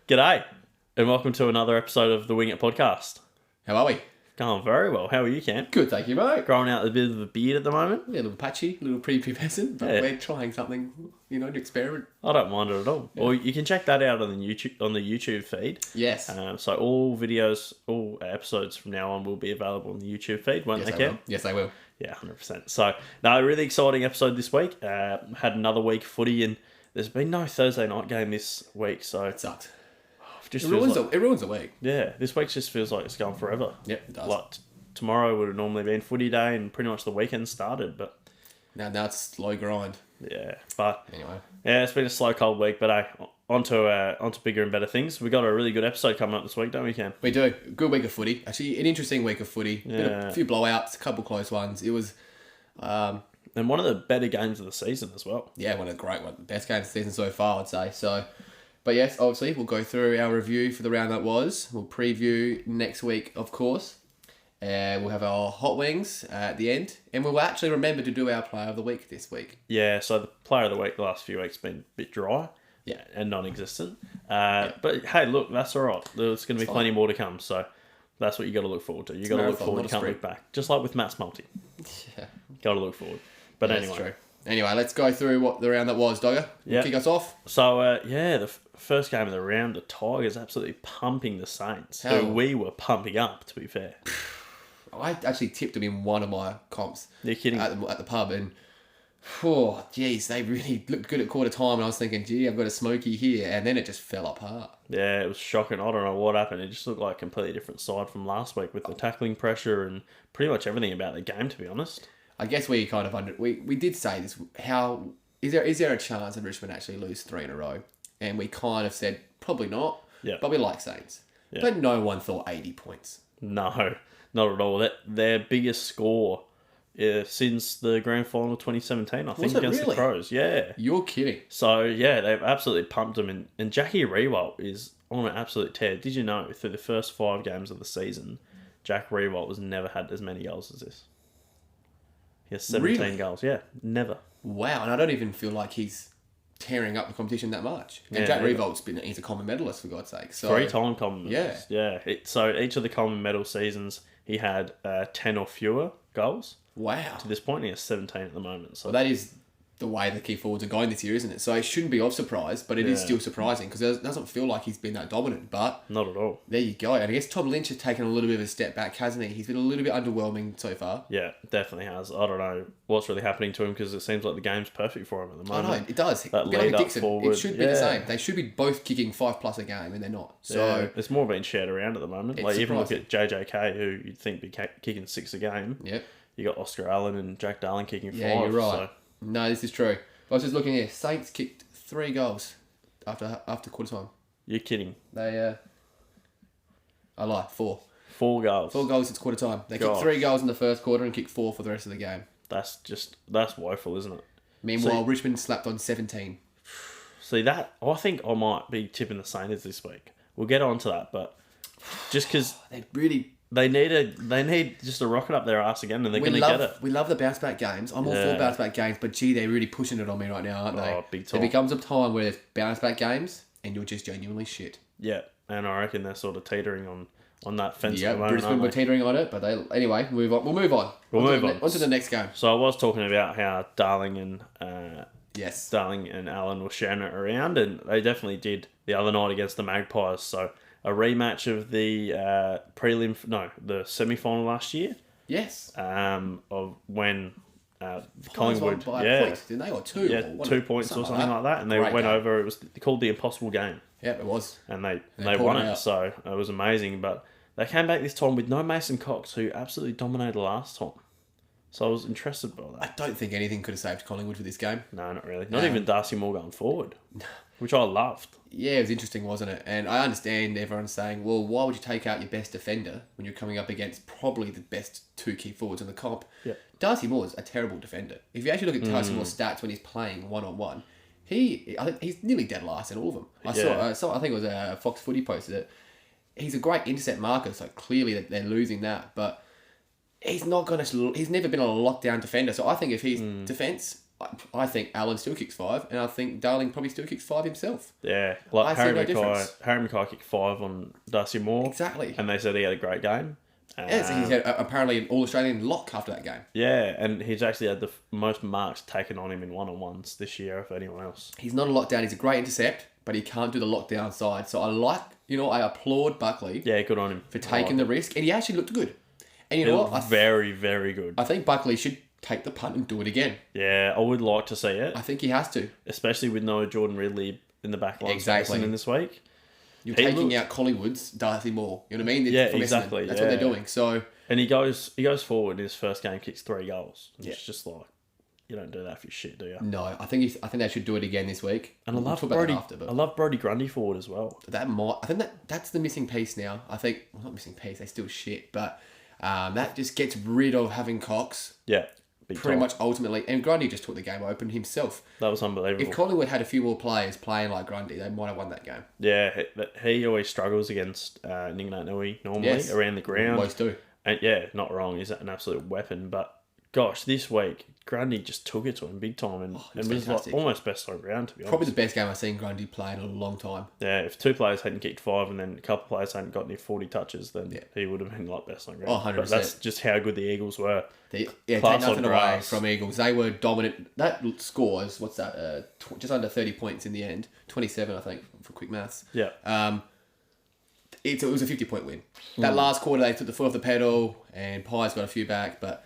G'day, and welcome to another episode of the Wing It podcast. How are we? Going very well. How are you, Cam? Good, thank you, mate. Growing out a bit of a beard at the moment? Yeah, a little patchy, a little prepubescent, but we're trying something, to experiment. I don't mind it at all. Yeah. Or you can check that out on the YouTube feed. Yes. So all videos, all episodes from now on will be available on the YouTube feed, won't Yes, they, they Cam? will. Yes, they will. Yeah, 100%. So, no, really exciting episode this week. Had another week of footy, and there's been no Thursday night game this week, so It sucks. it ruins the week. Yeah, this week just feels like it's going forever. Yep, it does. Like tomorrow would have normally been footy day, and pretty much the weekend started, but Now it's slow grind. yeah. But Anyway. yeah, it's been a slow, cold week, but hey, onto bigger and better things. We got a really good episode coming up this week, don't we, Cam? We do. Good week of footy. Actually, an interesting week of footy. Yeah. A few blowouts, a couple close ones. It was, And one of the better games of the season as well. one of the great ones. Best game of the season so far, I'd say. So, but yes, obviously, we'll go through our review for the round that was. We'll preview next week, of course. We'll have our hot wings at the end. And we'll actually remember to do our player of the week this week. Yeah, so the player of the week the last few weeks has been a bit dry. Yeah. And non-existent. But hey, look, that's all right. There's going to be plenty more to come, so that's what you got to look forward to. You got to look marathon, forward. not You a can't look back. Just like with Matt's multi. Yeah. Got to look forward. But That's anyway. true. Anyway, let's go through what the round that was, Dogger. Yeah. Kick us off. So, the first game of the round, the Tigers absolutely pumping the Saints, How? who we were pumping up, to be fair. I actually tipped them in one of my comps You're kidding. at the pub, and they really looked good at quarter time, and I was thinking, gee, I've got a smoky here, and then it just fell apart. Yeah, it was shocking. I don't know what happened. It just looked like a completely different side from last week with the tackling pressure and pretty much everything about the game, to be honest. I guess we kind of we did say this. How is there a chance that Richmond actually lose 3 in a row? And we kind of said probably not. Yeah. But we like Saints. Yeah. But no one thought 80 points. No, not at all. Their biggest score since the grand final 2017, I think, it against really? the Crows. Yeah. You're kidding. So, yeah, they've absolutely pumped them. And Jackie Rewalt is on an absolute tear. Did you know, through the first 5 games of the season, Jack Rewalt has never had as many goals as this? He has 17 Really? goals. Yeah, never. Wow, and I don't even feel like he's tearing up the competition that much. And Yeah, Jack neither. Revolt's he's a common medalist, for God's sake. So 3-time common medalist. Yeah. Yeah. So each of the common medal seasons, he had 10 or fewer goals. wow. To this point, he has 17 at the moment. So Well, that is the way the key forwards are going this year, isn't it? So it shouldn't be of surprise, but it is Yeah. still surprising because it doesn't feel like he's been that dominant. But not at all. there you go. And I guess Tom Lynch has taken a little bit of a step back, hasn't he? He's been a little bit underwhelming so far. Yeah, definitely has. I don't know what's really happening to him because it seems like the game's perfect for him at the I moment. know, it does. That Bit like lead up Dixon, forward, it should be the same. They should be both kicking 5+ a game, and they're not. So Yeah, it's more being shared around at the moment. It's Like even look surprising. at JJK, who you'd think be kicking 6 a game. yeah. You got Oscar Allen and Jack Darling kicking 5. Yeah, you're right. So, No, this is true. I was just looking here. Saints kicked 3 goals after quarter time. you're kidding. They, I lie, 4. 4 goals. 4 goals since quarter time. They kicked Gosh. 3 goals in the first quarter and kicked 4 for the rest of the game. That's woeful, isn't it? Meanwhile, Richmond slapped on 17. See that? I think I might be tipping the Saints this week. We'll get on to that, but just because They really... they need just to rocket up their ass again, and they're going to get it. We love the bounce back games. I'm all Yeah. for bounce back games, but gee, they're really pushing it on me right now, aren't they? Oh, big There time. becomes a time where there's bounce back games and you're just genuinely shit. Yeah, and I reckon they're sort of teetering on that fence Yeah, at the moment. Brisbane aren't were they? teetering on it, but anyway, move on. We'll move on. On to the next game. So I was talking about how Darling Yes. and Allen were sharing it around, and they definitely did the other night against the Magpies. So a rematch of the the semi-final last year Yes. of when Collingwood Collingwood, by a point, didn't they? Or 2? yeah, or 2 points or something like that, and they Great went game. over. It was called the Impossible Game, Yeah, it was. and they pulled won it it. out. So it was amazing. But they came back this time with no Mason Cox, who absolutely dominated last time. So I was interested by that. I don't think anything could have saved Collingwood for this game. No, not really. Not even Darcy Moore going forward, which I loved. Yeah, it was interesting, wasn't it? And I understand everyone saying, well, why would you take out your best defender when you're coming up against probably the best 2 key forwards in the comp? Yeah. Darcy Moore's a terrible defender. If you actually look at Darcy Moore's stats when he's playing one-on-one, I think he's nearly dead last in all of them. I think it was Fox Footy posted it. He's a great intercept marker, so clearly they're losing that. But he's never been a lockdown defender. So I think if he's defence, I think Allen still kicks 5, and I think Darling probably still kicks 5 himself. Yeah, like I see no difference. Harry Mackay kicked 5 on Darcy Moore. Exactly. And they said he had a great game. Yes, he's had apparently an All-Australian lock after that game. Yeah, and he's actually had the most marks taken on him in one-on-ones this year of anyone else. He's not a lockdown. He's a great intercept, but he can't do the lockdown side. So I applaud Buckley Yeah, good on him. for taking the risk, and he actually looked good. And you know what? Very, very good. I think Buckley should take the punt and do it again. Yeah, I would like to see it. I think he has to. Especially with no Jordan Ridley in the back line Exactly. in this week. You're taking out Collingwood's Darcy Moore. You know what I mean? Yeah, From Essendon. exactly. That's what they're doing. So And he goes forward in his first game, kicks 3 goals. It's just like, you don't do that for your shit, do you? no, I think they should do it again this week. And I We'll love talk about Brody. that after, but I love Brody Grundy forward as well. I think that's the missing piece now. I think not missing piece. They still shit, but that just gets rid of having Cox. Yeah, big Pretty time. much ultimately, and Grundy just took the game open himself. That was unbelievable. If Collingwood had a few more players playing like Grundy, they might have won that game. Yeah, he always struggles against Ningnat Nui normally around the ground. Most do. And yeah, not wrong. He's an absolute weapon. But gosh, this week Grundy just took it to him big time and was like fantastic. almost best on ground, to be honest. Probably the best game I've seen Grundy play in a long time. Yeah, if 2 players hadn't kicked 5 and then a couple of players hadn't got near 40 touches, then he would have been like best on ground. Oh, 100%. But that's just how good the Eagles were. Take Class on nothing away grass. from Eagles. They were dominant. That scores, what's that? Just under 30 points in the end. 27, I think, for quick maths. Yeah. It was a 50-point win. That last quarter, they took the foot off the pedal, and Pies got a few back. But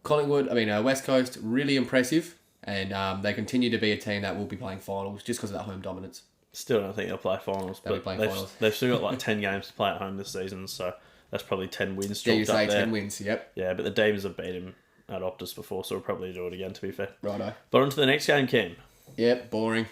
West Coast, really impressive. And they continue to be a team that will be playing finals just because of that home dominance. Still don't think they'll play finals. They'll be But playing they've, finals. they've still got like 10 games to play at home this season, so that's probably 10 wins. Yeah, you chalked say up there. 10 wins, yep. Yeah, but the Demons have beat him at Optus before, so we'll probably do it again, to be fair. Righto. But on to the next game, Cam. Yep, boring.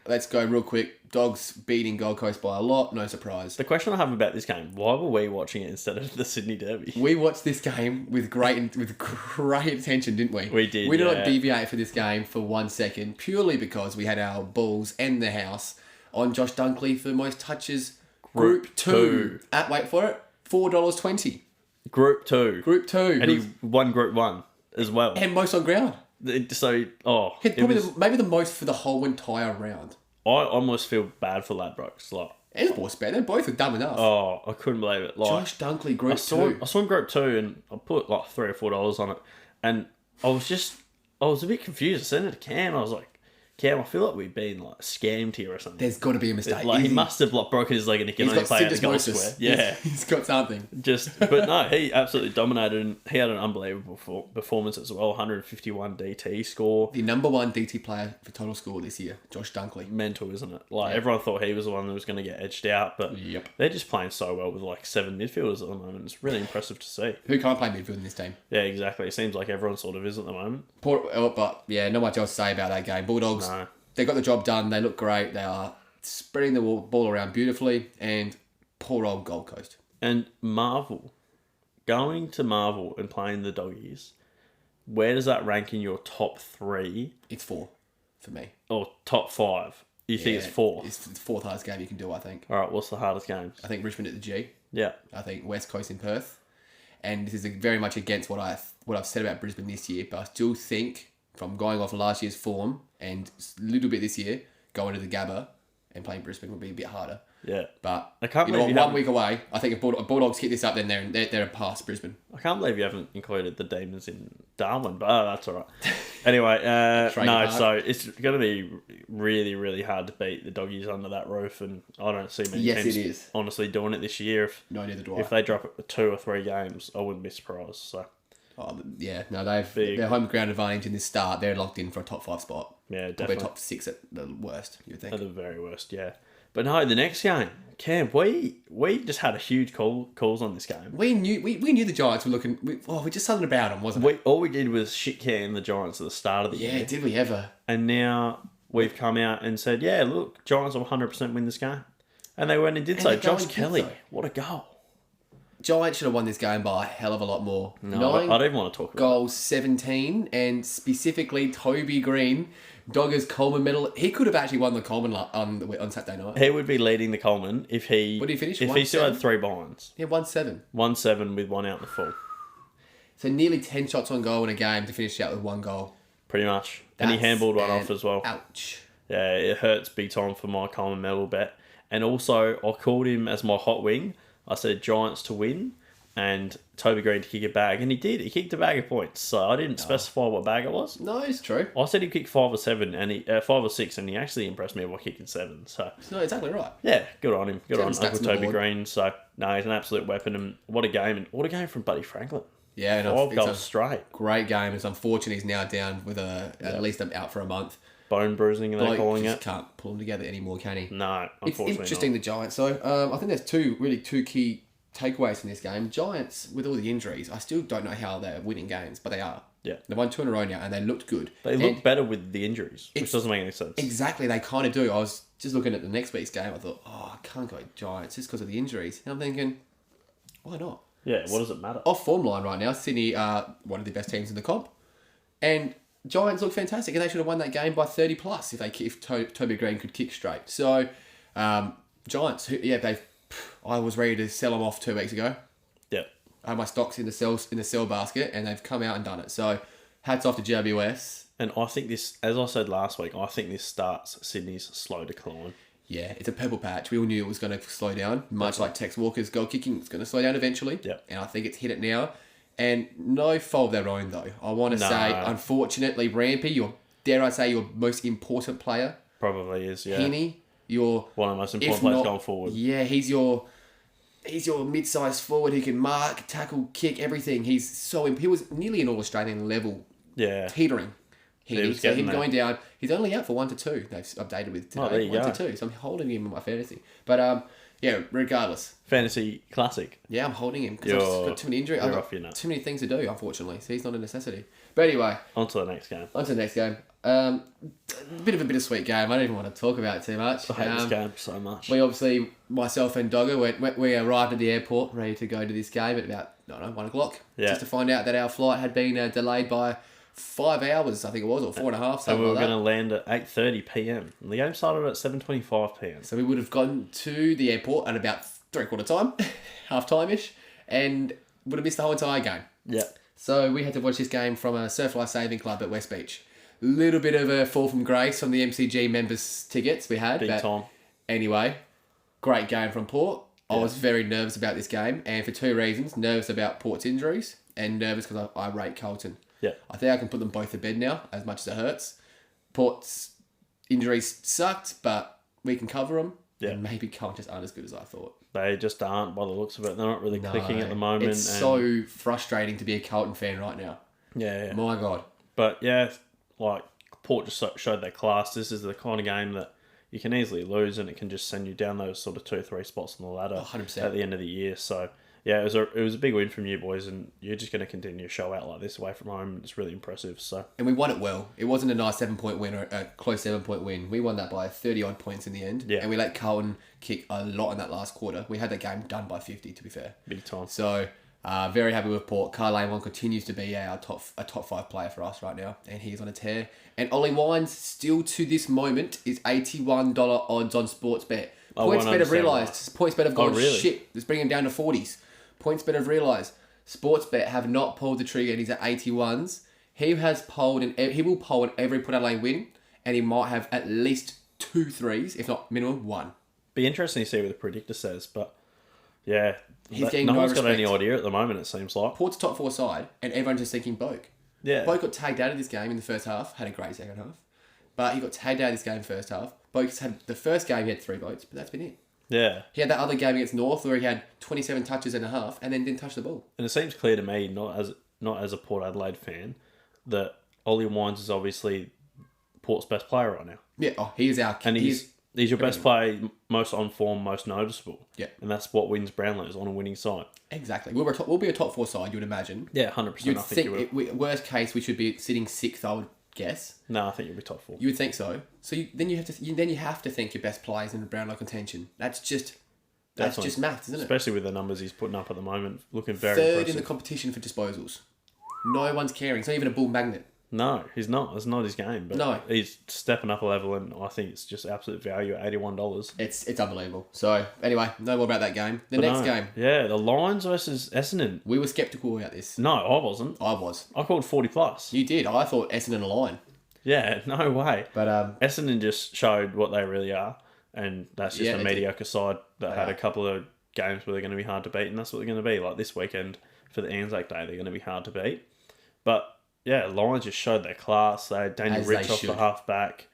Let's go real quick. Dogs beating Gold Coast by a lot, no surprise. The question I have about this game, why were we watching it instead of the Sydney Derby? We watched this game with great attention, didn't we? We did, We did yeah. not deviate for this game for 1 second, purely because we had our balls and the house on Josh Dunkley for most touches. Group 2. At, wait for it, $4.20. Group 2. Group 2. And he won Group 1 as well. And most on ground. So, Hit probably maybe the most for the whole entire round. I almost feel bad for Ladbrokes. Like, And sports bet. They both are dumb enough. oh, I couldn't believe it. Like, Josh Dunkley, Group I 2. saw him Group 2 and I put like $3 or $4 on it. And I was a bit confused. I sent it to Cam. I was like, Cam, I feel like we've been like scammed here or something. There's got to be a mistake. Like, he must have like broken his leg and he can He's only got play out the goal syndesmosis. square. Yeah. He's got something. But no, he absolutely dominated and he had an unbelievable performance as well. 151 DT score. The number 1 DT player for total score this year, Josh Dunkley. Mental, isn't it? Like, everyone thought he was the one that was going to get edged out, but Yep. they're just playing so well with like 7 midfielders at the moment. It's really impressive to see. Who can't play midfield in this team? Yeah, exactly. It seems like everyone sort of is at the moment. But yeah, not much else to say about that game. Bulldogs, No. they got the job done. They look great. They are spreading the ball around beautifully. And poor old Gold Coast. And Marvel, going to Marvel and playing the Doggies, where does that rank in your top 3 It's 4 for me. or top 5? You think it's 4? It's the 4th hardest game you can do, I think. All right, what's the hardest games? I think Richmond at the G. Yeah. I think West Coast in Perth. And this is very much against what I've said about Brisbane this year. But I still think, from going off last year's form and a little bit this year, going to the Gabba and playing Brisbane would be a bit harder. Yeah. But I can't you know believe what, you 1 week away, I think if Bulldogs hit this up, then they're past Brisbane. I can't believe you haven't included the Demons in Darwin, but that's all right. Anyway, Trade no, Park. so it's going to be really, really hard to beat the Doggies under that roof, and I don't see many Yes, teams it is. honestly doing it this year. No, neither do I. If they drop it to 2 or 3 games, I wouldn't be surprised. So Oh, yeah, no, Big. their home ground advantage in this start. They're locked in for a top 5 spot. yeah, Probably definitely top 6 at the worst, you'd think. at the very worst, yeah. But no, the next game, Cam, we just had a huge calls on this game. We knew the Giants were looking. We just something about them, wasn't it? All we did was shit can the Giants at the start of the Yeah, year. did we ever? And now we've come out and said, yeah, look, Giants will 100% win this game. And they went and did so. they go Josh and did Kelly, so. what a goal. Giants should have won this game by a hell of a lot more. No, I don't even want to talk about goals, 17, and specifically Toby Green, Doggers Coleman medal. He could have actually won the Coleman on Saturday night. it. He would be leading the Coleman if he... What did he finish? If he still had 1-7? 3 behinds. Yeah, 1-7. 1-7 with 1 out in the full. So nearly 10 shots on goal in a game to finish out with 1 goal. Pretty much. And he handballed one off as well. Ouch. Yeah, it hurts big time for my Coleman medal bet. And also, I called him as my hot wing. I said Giants to win and Toby Green to kick a bag. And he did. He kicked a bag of points. So I didn't specify what bag it was. No, it's true. I said he kicked 5 or 7, and 5 or 6, and he actually impressed me by kicking 7. So No, exactly right. yeah, good on him. Good on Stats Uncle on the Toby board. Green. So no, he's an absolute weapon. And what a game! And what a game from Buddy Franklin. Yeah, and 5 it's goals a straight. great game. It's unfortunate he's now down with at least out for a month. Bone bruising, they're Bloke calling just it. can't pull them together anymore, can he? No, It's unfortunately interesting, not. the Giants. So I think there's two key takeaways from this game. Giants, with all the injuries, I still don't know how they're winning games, but they are. Yeah. They've won 2 in a row now, and they looked good. They look better with the injuries, which doesn't make any sense. Exactly, they kind of do. I was just looking at the next week's game. I thought, I can't go Giants just because of the injuries. And I'm thinking, why not? Yeah, what does it matter? Off form line right now, Sydney are one of the best teams in the comp. And Giants look fantastic, and they should have won that game by 30 plus if Toby Green could kick straight. So, Giants, I was ready to sell them off 2 weeks ago. Yeah. I had my stocks in the sell basket, and they've come out and done it. So, hats off to GWS. And I think this, as I said last week, I think this starts Sydney's slow decline. Yeah, it's a purple patch. We all knew it was going to slow down, much like Tex Walker's goal kicking. It's going to slow down eventually. Yeah. And I think it's hit it now. And no fault of their own, though. I want to say, unfortunately, Rampy, dare I say, your most important player. Probably is, yeah. Heaney, your... One of the most important players going forward. Yeah, he's your mid-sized forward who can mark, tackle, kick, everything. He was nearly an All-Australian level. Yeah. Teetering. He So him there. going down, he's only out for 1 to 2. They've updated with today. there you 1 go. to 2. So I'm holding him in my fantasy. But regardless. Fantasy classic. Yeah, I'm holding him because I've just got too many injuries. I've you're got off your nut. too many things to do, unfortunately. So he's not a necessity. But anyway, On to the next game. on to the next game. A bit of a bittersweet game. I don't even want to talk about it too much. I hate this game so much. We obviously, myself and Dogger, we arrived at the airport ready to go to this game at about, 1 o'clock. Yeah. Just to find out that our flight had been delayed by 5 hours, I think it was, or 4.5, And something we were like going that. to land at 8:30 p.m. And the game started at 7:25 p.m. So we would have gone to the airport at about 3/4 time, half time-ish, and would have missed the whole entire game. Yeah. So we had to watch this game from a Surf Life Saving Club at West Beach. Little bit of a fall from grace on the MCG members' tickets we had. Big but time. Anyway, great game from Port. I was very nervous about this game, and for 2 reasons. Nervous about Port's injuries, and nervous because I rate Carlton. Yeah. I think I can put them both to bed now, as much as it hurts. Port's injuries sucked, but we can cover them. Yeah. And maybe Carlton just aren't as good as I thought. They just aren't by the looks of it. They're not really clicking at the moment. It's so frustrating to be a Carlton fan right now. Yeah. My God. But yeah, like Port just showed their class. This is the kind of game that you can easily lose, and it can just send you down those sort of 2-3 spots on the ladder 100%. at the end of the year. So yeah, it was a big win from you boys, and you're just going to continue to show out like this away from home. It's really impressive. So And we won it well. It wasn't a nice 7-point win or a close 7-point win. We won that by 30-odd points in the end. Yeah. And we let Carlton kick a lot in that last quarter. We had that game done by 50, to be fair. big time. So, very happy with Port. Carl One continues to be a top 5 player for us right now. And he's on a tear. And Ollie Wines, still to this moment, is $81 odds on Sportsbet. PointsBet have realised. PointsBet have gone really? shit. Let's bring him down to 40s. PointsBet have realised. Sportsbet have not pulled the trigger and he's at 81s. He will poll in every Port Adelaide win, and he might have at least 2 threes, if not minimum 1. Be interesting to see what the predictor says, but yeah, He's getting no no one's got any respect. idea at the moment. It seems like. Port's top 4 side, and everyone's just thinking Boak. Yeah. Boak got tagged out of this game in the first half, had a great second half, but he got tagged out of this game first half. Boak's had the first game, he had 3 votes, but that's been it. Yeah. He had that other game against North where he had 27 touches and a half, and then didn't touch the ball. And it seems clear to me, not as a Port Adelaide fan, that Ollie Wines is obviously Port's best player right now. Yeah, he's your best player, most on form, most noticeable. Yeah. And that's what wins Brownlows on a winning side. Exactly. We'll be a top 4 side, you would imagine. Yeah, 100%. You'd I think you will. worst case, we should be sitting 6th, I would guess. No, I think you'll be top 4. You would think so. So then you have to think your best players in the Brownlow contention. That's just maths, isn't it? Especially with the numbers he's putting up at the moment, looking very 3rd impressive. in the competition for disposals. No one's caring. It's not even a bull magnet. No, he's not. It's not his game. But No. he's stepping up a level, and I think it's just absolute value at $81. It's unbelievable. So, anyway, no more about that game. The next game. Yeah, the Lions versus Essendon. We were sceptical about this. No, I wasn't. I was. I called 40+. You did. I thought Essendon a line. Yeah, no way. But Essendon just showed what they really are, and that's just a mediocre side that had a couple of games where they're going to be hard to beat, and that's what they're going to be. Like this weekend for the ANZAC Day, they're going to be hard to beat. But yeah, Lions just showed their class. They had Daniel Rich off the halfback.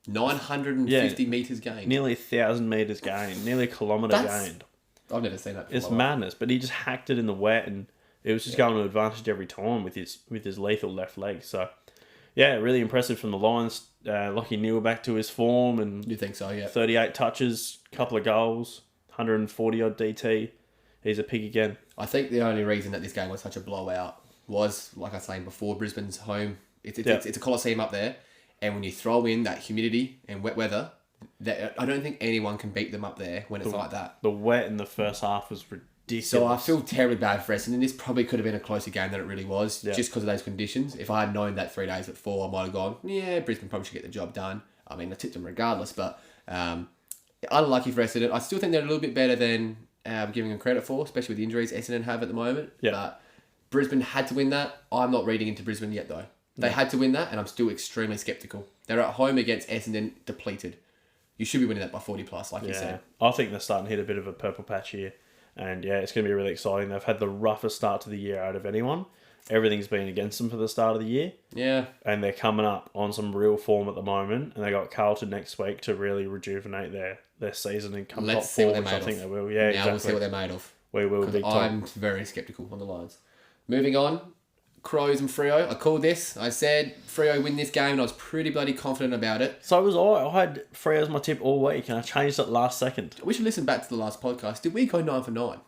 950 metres gained. Nearly 1,000 metres gained. Nearly a kilometre gained. I've never seen that before. It's madness, but he just hacked it in the wet, and it was just going to advantage every time with his lethal left leg. So, yeah, really impressive from the Lions. Lockie Neal back to his form, and you think so? Yeah. 38 touches, couple of goals, 140 odd DT. He's a pig again. I think the only reason that this game was such a blowout was, like I was saying before, Brisbane's home. It's a coliseum up there, and when you throw in that humidity and wet weather, I don't think anyone can beat them up there when it's like that. The wet in the first half was ridiculous. So I feel terribly bad for Essendon. This probably could have been a closer game than it really was, just because of those conditions. If I had known that 3 days before, I might have gone, yeah, Brisbane probably should get the job done. I mean, I tipped them regardless, but unlucky for Essendon. I still think they're a little bit better than giving them credit for, especially with the injuries Essendon have at the moment. Yeah. But Brisbane had to win that. I'm not reading into Brisbane yet, though. They had to win that, and I'm still extremely sceptical. They're at home against Essendon, depleted. You should be winning that by 40+, like you said. I think they're starting to hit a bit of a purple patch here. And yeah, it's going to be really exciting. They've had the roughest start to the year out of anyone. Everything's been against them for the start of the year. Yeah. And they're coming up on some real form at the moment. And they got Carlton next week to really rejuvenate their season and come top four, which I think they will. Yeah, now we'll see what they're made of. We will be top. I'm very sceptical on the Lions. Moving on, Crows and Freo. I called this. I said Freo win this game, and I was pretty bloody confident about it. So was I. I had Freo as my tip all week, and I changed it last second. We should listen back to the last podcast. Did we go 9 for 9?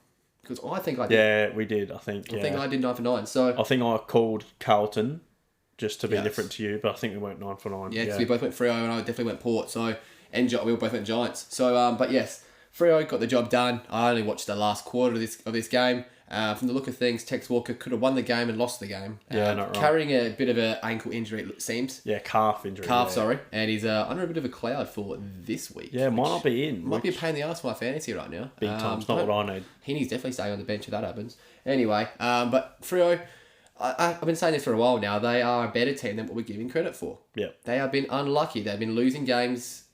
Because I think I did. Yeah, we did, I think. I think I did 9 for 9. So I think I called Carlton just to be different to you, but I think we went 9 for 9. Yeah, because we both went Freo, and I definitely went Port. So we both went Giants. So, but yes, Freo got the job done. I only watched the last quarter of this game. From the look of things, Tex Walker could have won the game and lost the game. Not wrong. Carrying a bit of an ankle injury, it seems. Yeah, calf injury. Sorry. And he's under a bit of a cloud for this week. Yeah, might not be in. Might be a pain in the ass for my fantasy right now. Big time. It's not what I need. He needs definitely staying on the bench if that happens. Anyway, but Freo, I've been saying this for a while now. They are a better team than what we're giving credit for. Yeah. They have been unlucky. They've been losing games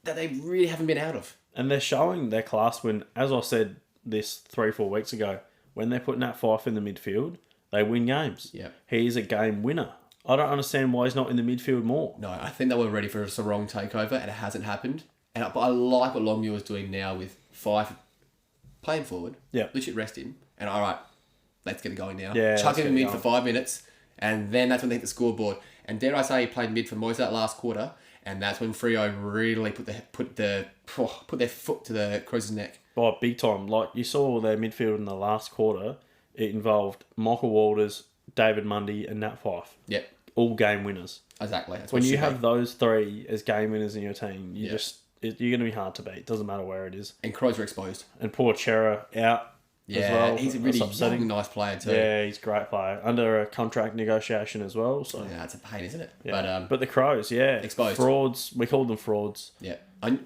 that they really haven't been out of. And they're showing their class when, as I said this 3-4 weeks ago, when they're putting Nat Fyfe in the midfield, they win games. Yeah. He's a game winner. I don't understand why he's not in the midfield more. No, I think they were ready for a Sarong takeover, and it hasn't happened. But I like what Longmuir is doing now with Fyfe playing forward. Yeah. Literally rest him. And all right, let's get it going now. Yeah, Chuck him in for 5 minutes, and then that's when they hit the scoreboard. And dare I say, he played mid for most of that last quarter, and that's when Freo really put their foot to the Crows' neck. Oh, big time. Like, you saw their midfield in the last quarter. It involved Michael Walters, David Mundy, and Nat Fyfe. Yep. All game winners. Exactly. That's when you have those three as game winners in your team, you're going to be hard to beat. Doesn't matter where it is. And Crows are exposed. And poor Chera out as well. He's a really young, nice player too. Yeah, he's a great player. Under a contract negotiation as well. So yeah, it's a pain, isn't it? Yeah. But the Crows, exposed. Frauds. We called them frauds. Yeah.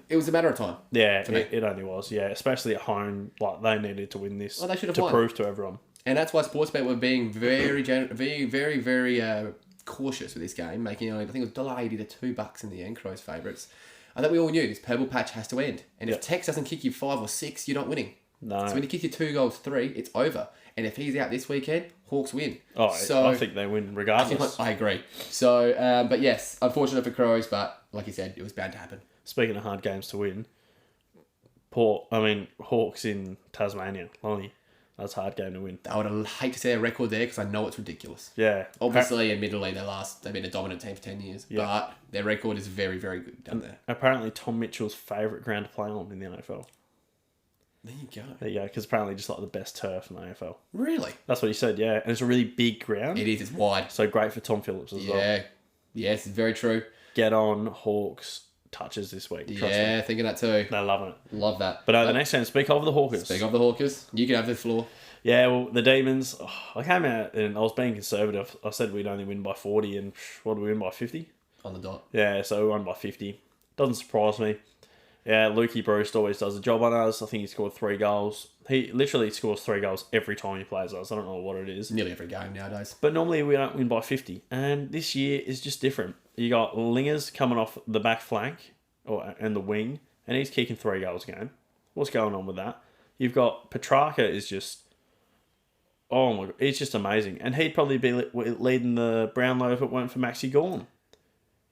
It was a matter of time. Yeah, it only was. Yeah, especially at home. Like, they needed to win this they should have to won. Prove to everyone. And that's why Sportsbet were being very, very cautious with this game, making only, I think it was $1.80 to $2 in the end, Crows favourites. I think we all knew this purple patch has to end. And if Tex doesn't kick you 5 or 6, you're not winning. No. So when he kicks you 2 goals, 3, it's over. And if he's out this weekend, Hawks win. Oh, so I think they win regardless. I agree. So, but yes, unfortunate for Crows, but like you said, it was bound to happen. Speaking of hard games to win, Hawks in Tasmania, Lonnie. That's a hard game to win. I would hate to see a record there because I know it's ridiculous. Yeah. Obviously, admittedly, they've been a dominant team for 10 years, but their record is very, very good down there. Apparently, Tom Mitchell's favourite ground to play on in the AFL. There you go. There you go, because apparently just like the best turf in the AFL. Really? That's what he said, yeah. And it's a really big ground. It is, it's wide. So great for Tom Phillips as well. Yeah. Yes, it's very true. Get on Hawks touches this week. Trust me. Thinking that too. They're loving it. Love that. But the next game, speak of the Hawkers. Speak of the Hawkers. You can have the floor. Yeah, well, the Demons, I came out and I was being conservative. I said we'd only win by 40, and what did we win by 50? On the dot. Yeah, so we won by 50. Doesn't surprise me. Yeah, Lukey Bruce always does a job on us. I think he scored 3 goals. He literally scores 3 goals every time he plays us. I don't know what it is. Nearly every game nowadays. But normally we don't win by 50. And this year is just different. You got Lingers coming off the back flank and the wing, and he's kicking 3 goals a game. What's going on with that? You've got Petrarca is just... Oh my God, it's just amazing. And he'd probably be leading the Brownlow if it weren't for Maxi Gawn.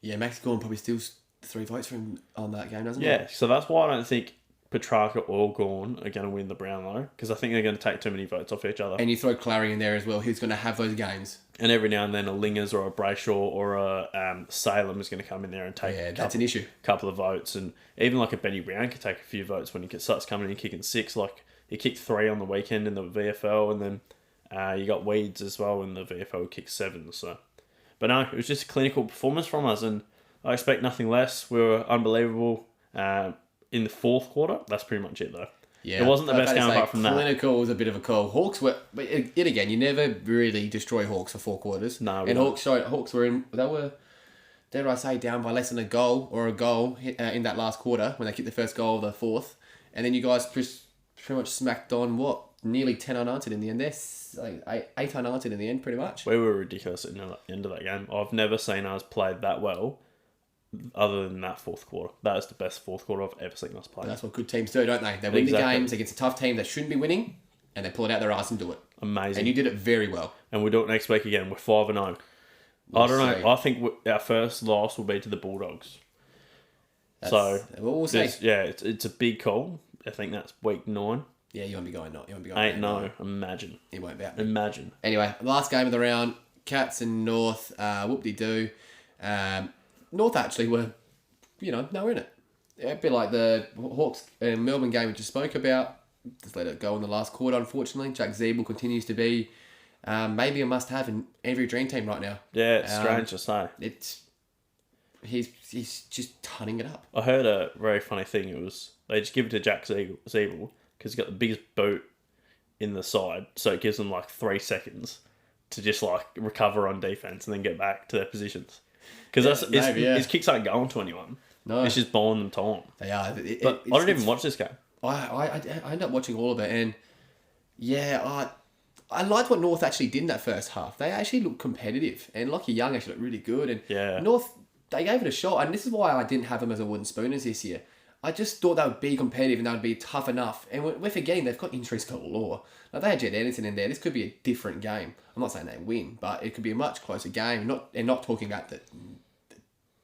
Yeah, Maxi Gawn probably steals 3 votes for him on that game, doesn't he? Yeah, so that's why I don't think Petrarca or Gawn are going to win the Brownlow, because I think they're going to take too many votes off each other. And you throw Clary in there as well, who's going to have those games. And every now and then a Lingers or a Brayshaw or a Salem is going to come in there and take that's an issue. Couple of votes. And even like a Benny Brown could take a few votes when he starts coming in and kicking 6. Like he kicked 3 on the weekend in the VFL, and then you got Weeds as well in the VFL, kicked 7. So, but no, it was just a clinical performance from us, and I expect nothing less. We were unbelievable in the 4th quarter. That's pretty much it, though. Yeah, it wasn't the best game apart from that. Clinical was a bit of a call. Hawks were, but yet again, you never really destroy Hawks for 4 quarters. No, and Hawks were in. They were, dare I say, down by less than a goal in that last quarter when they kicked the first goal of the 4th, and then you guys pretty much smacked on nearly 10 unanswered in the end. There's like 8 unanswered in the end, pretty much. We were ridiculous at the end of that game. I've never seen us played that well, other than that 4th quarter. That is the best 4th quarter I've ever seen us play. That's what good teams do, don't they? They win the games against a tough team that shouldn't be winning, and they pull it out their arse and do it. Amazing. And you did it very well. And we'll do it next week again. We're 5-0. I don't know. I think our first loss will be to the Bulldogs. We'll see. Yeah, it's a big call. I think that's week 9. Yeah, you won't be going. You won't be going. 8-0. Imagine. It won't be out. Imagine. Anyway, last game of the round, Cats and North. Whoop-de-doo. North actually were, nowhere in it. A bit like the Hawks and Melbourne game we just spoke about. Just let it go in the last quarter, unfortunately. Jack Zeeble continues to be maybe a must-have in every dream team right now. Yeah, it's strange to say. He's just turning it up. I heard a very funny thing. It was they just give it to Jack Zeeble because he's got the biggest boot in the side, so it gives them like 3 seconds to just like recover on defense and then get back to their positions. Because his kicks aren't going to anyone. No, it's just buying them time. They are. But I didn't even watch this game. I ended up watching all of it, and I liked what North actually did in that first half. They actually looked competitive, and Lockie Young actually looked really good. And North, they gave it a shot, and this is why I didn't have them as a wooden spooners this year. I just thought they would be competitive and they would be tough enough. And we're forgetting they've got injuries galore. Like, they had Jed Anderson in there. This could be a different game. I'm not saying they win, but it could be a much closer game. Not talking about the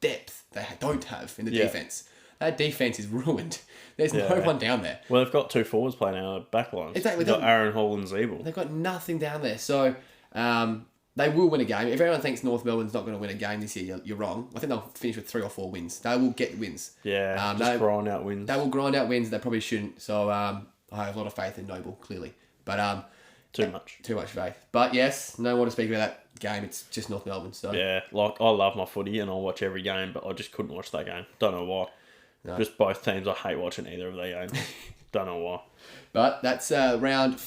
depth they don't have in the defence. That defence is ruined. There's no one down there. Well, they've got 2 forwards playing our back lines. Exactly. They've got Aaron Hall and Zeeble. They've got nothing down there. So they will win a game. If everyone thinks North Melbourne's not going to win a game this year, you're wrong. I think they'll finish with 3 or 4 wins. They will get wins. Yeah, just grind out wins. They will grind out wins. They probably shouldn't. So I have a lot of faith in Noble, clearly. But too much faith. But yes, no more to speak about that game. It's just North Melbourne. So yeah, like I love my footy and I'll watch every game, but I just couldn't watch that game. Don't know why. No. Just both teams. I hate watching either of their games. Don't know why. But that's round.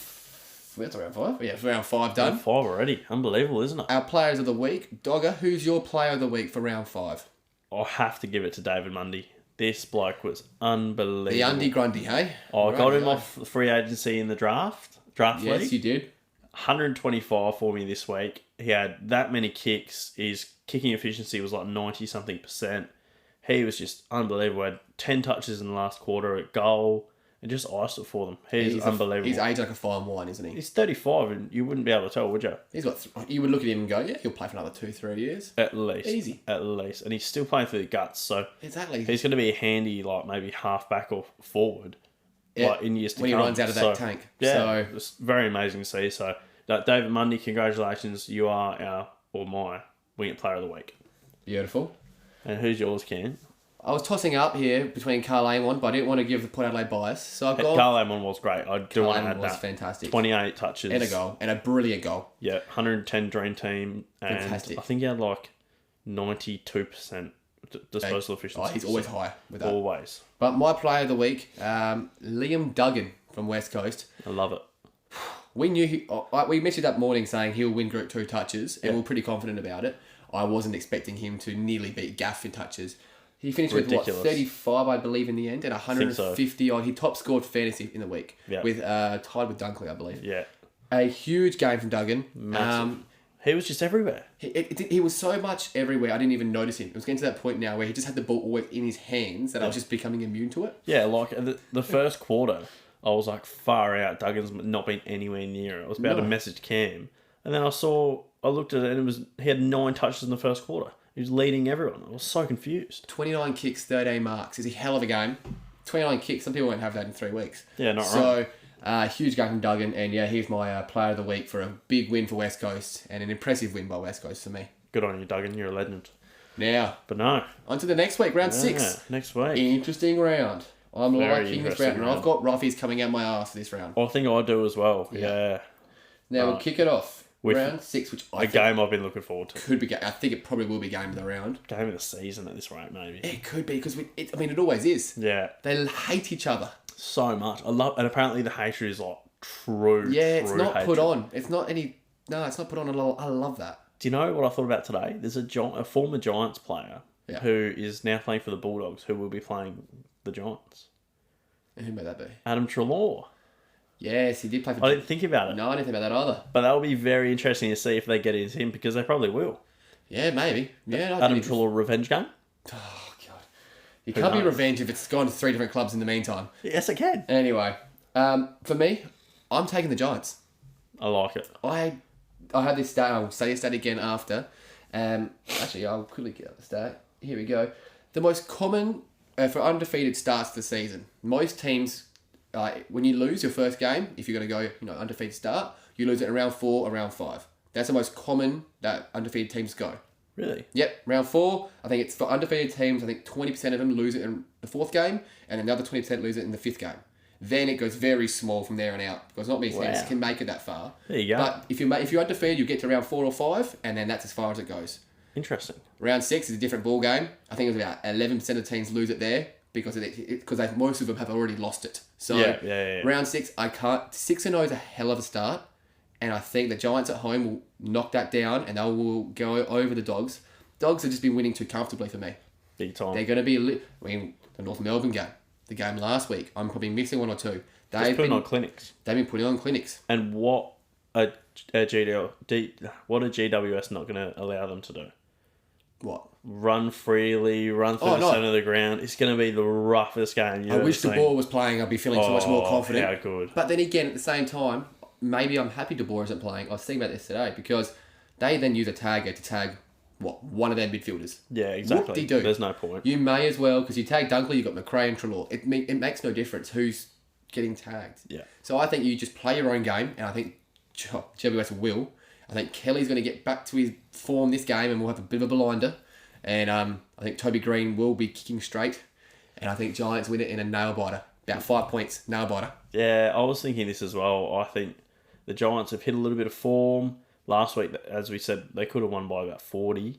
That's round 5. Yeah, round 5 done. Round 5 already. Unbelievable, isn't it? Our players of the week, Dogger. Who's your player of the week for round 5? I have to give it to David Mundy. This bloke was unbelievable. The Undy Grundy, hey? I got him off the free agency in the draft league. Yes, you did. 125 for me this week. He had that many kicks. His kicking efficiency was like 90-something%. He was just unbelievable. Had 10 touches in the last quarter at goal and just iced it for them. He's unbelievable. He's aged like a fine wine, isn't he? He's 35 and you wouldn't be able to tell, would you? He's got. You would look at him and go, yeah, he'll play for another 2-3 years. At least. Easy. At least. And he's still playing for the guts, so exactly. He's going to be a handy, like maybe half-back or forward like, in years to when come. When he runs out of that tank. Yeah, so. It's very amazing to see. So, David Mundy, congratulations. You are my Wing It Player of the Week. Beautiful. And who's yours, Ken? I was tossing up here between Carl Amon, but I didn't want to give the Port Adelaide bias. So I've got... Carl Amon was great. I do want to add that. Was fantastic. 28 touches. And a goal. And a brilliant goal. Yeah, 110 dream team. And fantastic. I think he had like 92% disposal efficiency. Oh, he's always high with that. Always. But my player of the week, Liam Duggan from West Coast. I love it. we knew we mentioned that morning saying he'll win Group 2 touches, and we're pretty confident about it. I wasn't expecting him to nearly beat Gaff in touches. He finished with 35, I believe, in the end, and 150 odd. He top scored fantasy in the week with tied with Dunkley, I believe. Yeah. A huge game from Duggan. Massive. He was just everywhere. He was so much everywhere, I didn't even notice him. It was getting to that point now where he just had the ball always in his hands that I was just becoming immune to it. Yeah, like the first quarter, I was like, far out. Duggan's not been anywhere near it. I was about to message Cam. And then I looked at it and he had 9 touches in the first quarter. He was leading everyone. I was so confused. 29 kicks, 13 marks. It's a hell of a game. 29 kicks. Some people won't have that in 3 weeks. Yeah, not right. So, huge game from Duggan. And yeah, he's my player of the week for a big win for West Coast and an impressive win by West Coast for me. Good on you, Duggan. You're a legend. Now, but no. On to the next week, round 6. Next week. Interesting round. I'm liking this round. And I've got roughies coming out my arse for this round. I think I do as well. Yeah. Now, we'll kick it off. With round 6, which I think game I've been looking forward to. Could be. I think it probably will be game of the round. Game of the season at this rate, maybe. It could be because it always is. Yeah. They hate each other so much. And apparently the hatred is like true. Yeah, it's not hatred. put on. It's not any. No, it's not put on. I love that. Do you know what I thought about today? There's a former Giants player who is now playing for the Bulldogs, who will be playing the Giants. And who may that be? Adam Treloar. Yes, he did play for... I didn't think about it. No, I didn't think about that either. But that will be very interesting to see if they get into him, because they probably will. Yeah, maybe. Yeah, Adam Treloar revenge game? Oh, God. You can't be revenge if it's gone to 3 different clubs in the meantime. Yes, it can. Anyway, for me, I'm taking the Giants. I like it. I had this stat. I'll say this stat again after. Actually, I'll quickly get up the stat. Here we go. The most common for undefeated starts of the season. Most teams... when you lose your first game, if you're going to go, undefeated start, you lose it in round 4 or round 5. That's the most common that undefeated teams go. Really? Yep, round 4. I think it's for undefeated teams. I think 20% of them lose it in the 4th game, and another 20% lose it in the 5th game. Then it goes very small from there on out because not many teams can make it that far. There you go. But if you're undefeated, you get to round 4 or 5, and then that's as far as it goes. Interesting. Round 6 is a different ball game. I think it was about 11% of teams lose it there. Because most of them have already lost it. So round 6, 6-0 is a hell of a start, and I think the Giants at home will knock that down, and they will go over the Dogs. Dogs have just been winning too comfortably for me. Big time. They're going to be the North Melbourne game, the game last week. I'm probably missing 1 or 2. They've been on clinics. They've been putting on clinics. And what a GWS not going to allow them to do? What? Run freely, run through the centre of the ground. It's going to be the roughest game you've I wish the ball was playing. I'd be feeling so much more confident. How good. But then again, at the same time, maybe I'm happy De Boer isn't playing. I was thinking about this today because they then use a tagger to tag, one of their midfielders. Yeah, exactly. Whoop-de-doo. There's no point. You may as well, because you tag Dunkley, you've got McRae and Treloar. It makes no difference who's getting tagged. Yeah. So I think you just play your own game, and I think GWS will. I think Kelly's going to get back to his form this game, and we'll have a bit of a blinder. And I think Toby Green will be kicking straight. And I think Giants win it in a nail-biter. About 5 points, nail-biter. Yeah, I was thinking this as well. I think the Giants have hit a little bit of form. Last week, as we said, they could have won by about 40.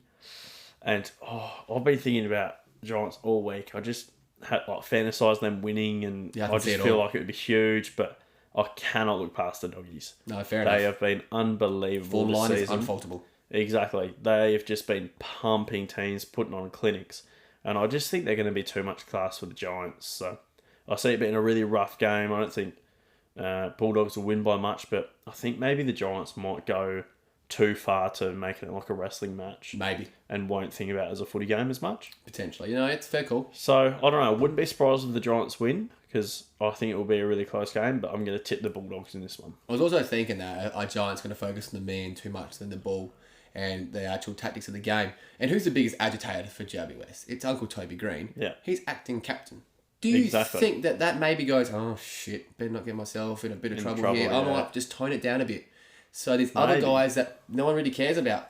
And I've been thinking about Giants all week. I just had fantasised them winning, and I just feel like it would be huge, but I cannot look past the Doggies. No, fair enough. They have been unbelievable this season. Form line is unfaultable. Exactly. They have just been pumping teams, putting on clinics. And I just think they're going to be too much class for the Giants. So I see it being a really rough game. I don't think Bulldogs will win by much, but I think maybe the Giants might go too far to make it like a wrestling match. Maybe. And won't think about it as a footy game as much. Potentially. It's a fair call. So, I don't know. I wouldn't be surprised if the Giants win, because I think it will be a really close game, but I'm going to tip the Bulldogs in this one. I was also thinking that our Giants going to focus on the man too much than the ball and the actual tactics of the game. And who's the biggest agitator for GWS? It's Uncle Toby Green. Yeah. He's acting captain. Do you think that maybe goes, oh shit, better not get myself in a bit of trouble here. I might just tone it down a bit. So there's other guys that no one really cares about.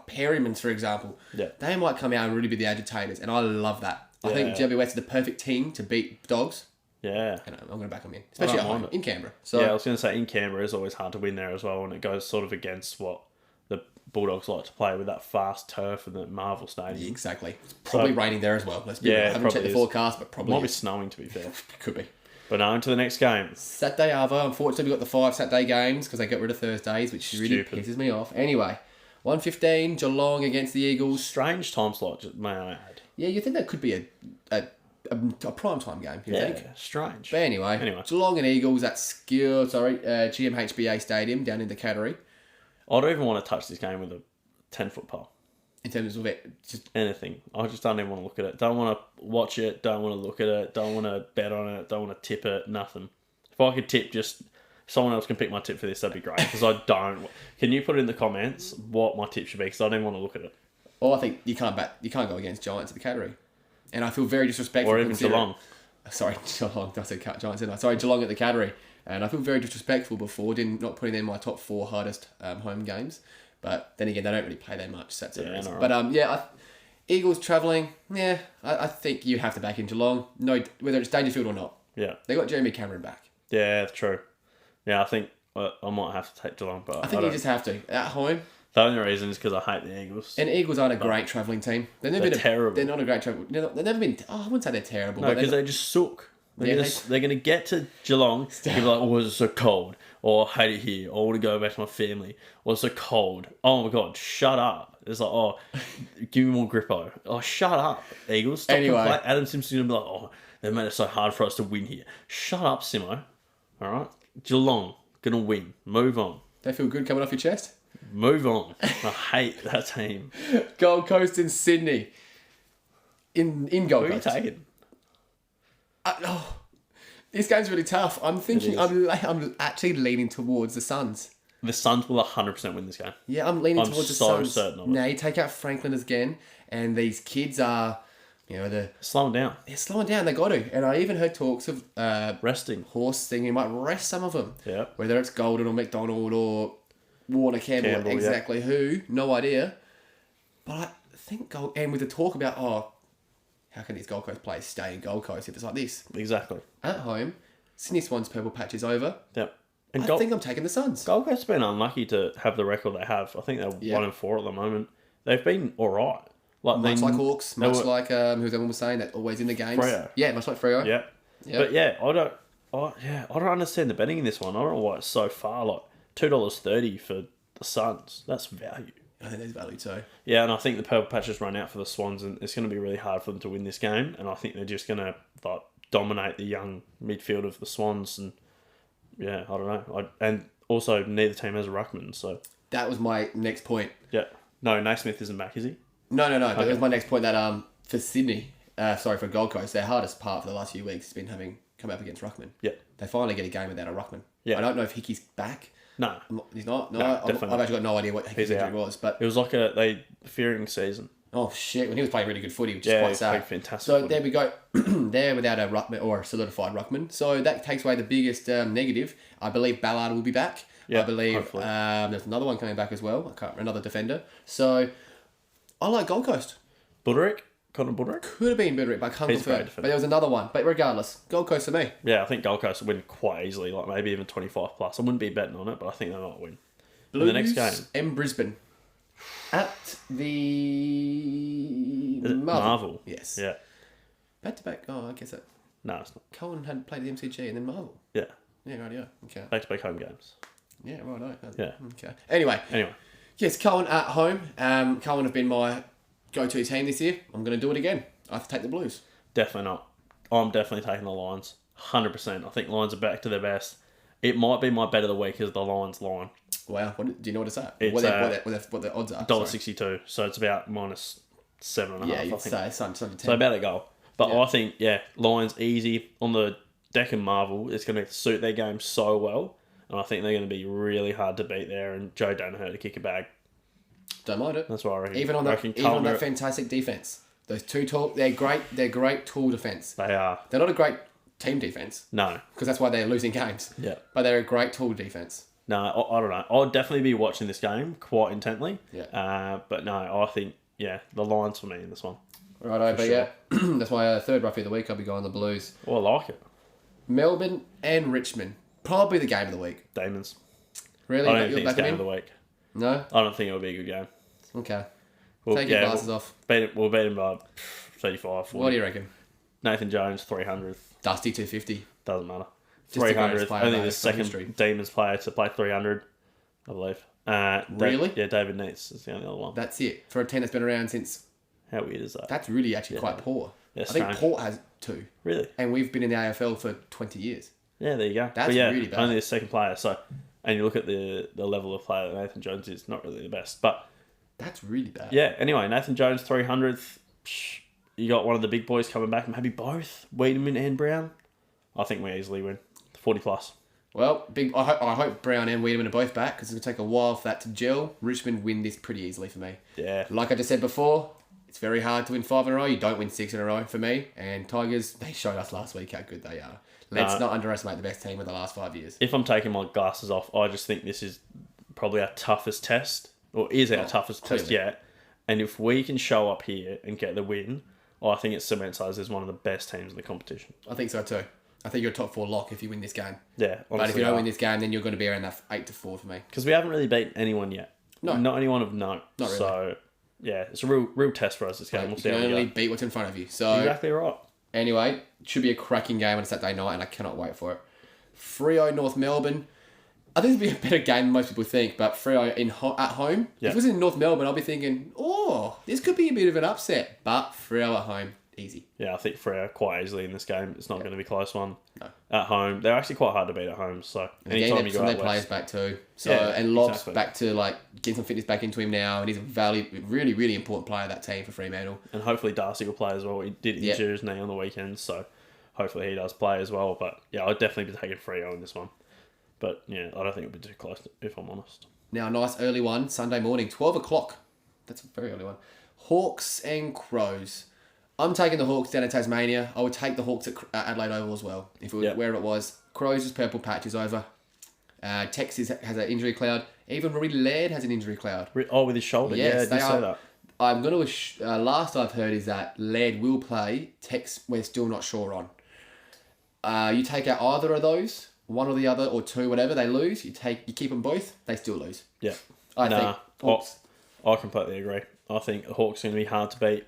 Perrymans, for example. Yeah. They might come out and really be the agitators. And I love that. I think GWS is the perfect team to beat Dogs. Yeah. And I'm going to back them in. Especially at home, in Canberra. So, I was going to say, in Canberra, it's always hard to win there as well. And it goes sort of against what the Bulldogs like to play with that fast turf and the Marvel Stadium. Exactly. It's probably raining there as well. Let's be real. I haven't checked the forecast, but probably might be snowing, to be fair. Could be. But on to the next game. Saturday Arvo. Unfortunately, we got the 5 Saturday games because they got rid of Thursdays, which really pisses me off. Anyway, 1:15 Geelong against the Eagles. Strange time slot, may I add. Yeah, you think that could be a prime time game, you think? Strange. But anyway, Geelong and Eagles at GMHBA Stadium down in the Cattery. I don't even want to touch this game with a 10-foot pole. In terms of it, just anything. I just don't even want to look at it. Don't want to watch it. Don't want to look at it. Don't want to bet on it. Don't want to tip it. Nothing. If I could tip, just someone else can pick my tip for this. That'd be great. Because I don't. Can you put it in the comments what my tip should be? Because I don't even want to look at it. Well, I think you can't go against Giants at the Cattery, and I feel very disrespectful. Or even Geelong. Sorry, Geelong. I said Giants, didn't I? Sorry, Geelong at the Cattery, and I feel very disrespectful before not putting in my top 4 hardest home games. But then again, they don't really play that much. So that's the reason. Right. But Eagles travelling. Yeah, I think you have to back in Geelong. No, whether it's Dangerfield or not. Yeah, they got Jeremy Cameron back. Yeah, that's true. Yeah, I think I might have to take Geelong, but I think you just have to at home. The only reason is because I hate the Eagles. And Eagles aren't a great travelling team. They're terrible. They're not a great travel. They've never been. I wouldn't say they're terrible. No, because they just suck. They're going to get to Geelong and be like, oh, it's so cold. Or I hate it here. Or I want to go back to my family. Or it's so cold. Oh my God, shut up. It's like, oh, give me more grippo. Oh, shut up, Eagles. Stop complaining. Adam Simpson's going to be like, oh, they made it so hard for us to win here. Shut up, Simo. All right? Geelong, going to win. Move on. They feel good coming off your chest? Move on. I hate that team. Gold Coast and Sydney. In Gold Coast. Who are you taking? This game's really tough. I'm thinking. I'm actually leaning towards the Suns. The Suns will 100% win this game. Yeah, I'm leaning towards the Suns. Certain of it. Now you take out Franklin again, and these kids are, they're slowing down. They're slowing down. They got to. And I even heard talks of resting. Horse thing. You might rest some of them. Yeah. Whether it's Golden or McDonald or Warner Campbell exactly who, no idea. But I think and with the talk about how can these Gold Coast players stay in Gold Coast if it's like this? Exactly. At home, Sydney Swans purple patch is over. Yep. And I think I'm taking the Suns. Gold Coast's been unlucky to have the record they have. I think they're 1-4 at the moment. They've been all right. Much like Hawks, like who's everyone was saying that always in the games. Freo. Yeah, much like Freo. Yeah. But I don't understand the betting in this one. I don't know why it's so far. Like $2.30 for the Suns. That's value. I think there's value too. Yeah, and I think the purple patch has run out for the Swans, and it's going to be really hard for them to win this game. And I think they're just going to dominate the young midfield of the Swans. And yeah, I don't know. And also, neither team has a ruckman, so that was my next point. Yeah, no, Naismith isn't back, is he? No. Okay. That was my next point. That for Sydney, for Gold Coast, their hardest part for the last few weeks has been having come up against ruckman. Yeah, they finally get a game without a ruckman. Yeah, I don't know if Hickey's back. No. He's not? No, I've actually got no idea what his injury was. But it was like a fearing season. Oh, shit. When he was playing really good footy, which is quite sad. Fantastic so there we go. There without a ruckman or a solidified ruckman. So that takes away the biggest negative. I believe Ballard will be back. I believe there's another one coming back as well. Another defender. So I like Gold Coast. Buderick? Connor Buderick? Could have been Buderick, but I can't confirm. But there was another one. But regardless, Gold Coast for me. Yeah, I think Gold Coast will win quite easily, like maybe even 25 plus. I wouldn't be betting on it, but I think they might win. Blues in the next game. and Brisbane. At the Marvel. Yes. Yeah. Back to back. Oh, I guess that. No, it's not. Cohen had played the MCG and then Marvel. Yeah. Yeah, right, yeah. Okay. Back to back home games. Yeah, right. Yeah. Okay. Anyway. Yes, Cohen at home. Cohen have been my go-to team this year. I'm going to do it again. I have to take the Blues. Definitely not. I'm definitely taking the Lions. 100%. I think Lions are back to their best. It might be my bet of the week is the Lions line. Wow. Do you know what it's at? It's what the odds are? $1.62. So it's about minus 7.5. Yeah, you'd say something to 10. So about a goal. But I think, Lions easy on the deck and Marvel. It's going to suit their game so well. And I think they're going to be really hard to beat there. And Joe Danaher to kick a bag. Don't mind it. That's what I reckon. Even on that fantastic defense. Those two tall, they're great. They're great tall defense. They are. They're not a great team defense. No. Because that's why they're losing games. Yeah. But they're a great tall defense. No, I don't know. I'll definitely be watching this game quite intently. Yeah. But no, I think, the Lions for me in this one. Righto, but sure. That's my third roughie of the week. I'll be going the Blues. Oh, I like it. Melbourne and Richmond. Probably the game of the week. Demons. Really? I don't think it's game of the week. No? I don't think it'll be a good game. Okay. Take your glasses off. We'll beat him by 35, 40. What do you reckon? Nathan Jones, 300. Dusty, 250. Doesn't matter. Just the 300th, greatest player only in the AFL second history. Demons player to play 300, I believe. Really? Yeah, David Neitz is the only other one. That's it. For a team that's been around since... How weird is that? That's really actually quite poor. Yeah, I think strange. Port has 2. Really? And we've been in the AFL for 20 years. Yeah, there you go. That's but yeah, really bad. only the second player. So, and you look at the level of player that Nathan Jones is, not really the best. But That's really bad. yeah, anyway, Nathan Jones 300th. You got one of the big boys coming back, maybe both, Wiedemann and Brown. I think we easily win 40 plus. Well, I hope Brown and Wiedemann are both back because it's going to take a while for that to gel. Richmond win this pretty easily for me. Yeah. Like I just said before, it's very hard to win 5 in a row. You don't win 6 in a row for me. And Tigers, they showed us last week how good they are. Let's not underestimate the best team of the last 5 years. If I'm taking my glasses off, I just think this is probably our toughest test, or is our toughest test yet. And if we can show up here and get the win, I think it cements us as one of the best teams in the competition. I think so too. I think you're a top 4 lock if you win this game. Yeah, honestly, But if you don't win this game, then you're going to be around that 8-4 for me. because we haven't really beaten anyone yet. No. Not anyone of note. Not really. So, yeah, it's a real test for us this game. Like, We'll you see can how we only go. beat what's in front of you. So Exactly right. anyway, it should be a cracking game on a Saturday night, and I cannot wait for it. Freo North Melbourne. I think it'll be a better game than most people think, but Freo at home. Yeah. If it was in North Melbourne, I'll be thinking, oh, this could be a bit of an upset. But Freo at home, easy. Yeah, I think Freo quite easily in this game. It's not going to be a close one. No. At home, they're actually quite hard to beat at home. So anytime you go some of out their players west, back too. So Yeah, and Lob's exactly. back to like getting some fitness back into him now, and he's a really, really important player of that team for Fremantle. and hopefully Darcy will play as well. He did injure his knee on the weekend, so hopefully he does play as well. But yeah, I'd definitely be taking Freo in this one. But yeah, I don't think it'll be too close, if I'm honest. Now, a nice early one, Sunday morning, 12 o'clock. That's a very early one. Hawks and Crows. I'm taking the Hawks down in Tasmania. I would take the Hawks at Adelaide Oval as well, if it was where it was. Crows' purple patch is over. Tex has an injury cloud. Even Rory Laird has an injury cloud. Oh, with his shoulder? Yes, yeah, they did say are. that. I'm going to... last I've heard is that Laird will play. Tex, we're still not sure on. You take out either of those, one or the other, or two, whatever, they lose. You keep them both, they still lose. Yeah. I think. Hawks. I completely agree. I think the Hawks are going to be hard to beat